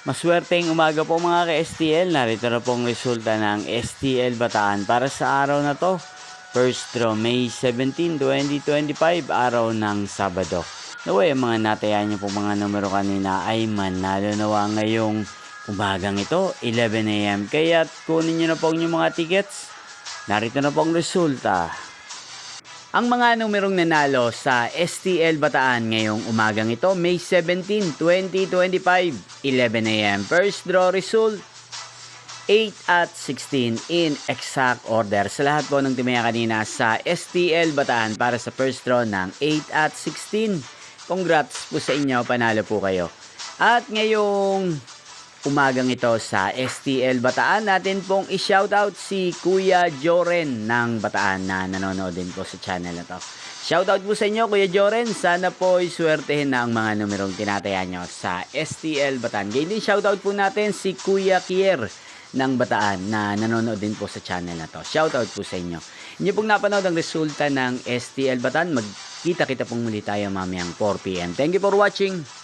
Maswerteng umaga po mga ka-STL. Narito na pong resulta ng STL Bataan para sa araw na to. First draw, May 17, 2025, araw ng Sabado. Naway, ang mga natayaan niyo po mga numero kanina ay manalo nawa ngayong umagang ito, 11 AM. Kaya kunin niyo na po yung mga tickets. Narito na pong resulta. Ang mga numerong nanalo sa STL Bataan ngayong umagang ito, May 17, 2025, 11 AM. First draw result, 8 at 16 in exact order. Sa lahat po ng timaya kanina sa STL Bataan para sa first draw ng 8 at 16. Congrats po sa inyo, panalo po kayo. At ngayong umagang ito sa STL Bataan, natin pong i-shoutout si Kuya Joren ng Bataan na nanonood din po sa channel na to. Shoutout po sa inyo Kuya Joren, sana po iswertehin na ang mga numerong tinataya nyo sa STL Bataan. Ganyan din shoutout po natin si Kuya Kier ng Bataan na nanonood din po sa channel na to. Shoutout po sa inyo. Inyo pong napanood ang resulta ng STL Bataan. Magkita-kita pong muli tayo mamayang 4 PM. Thank you for watching.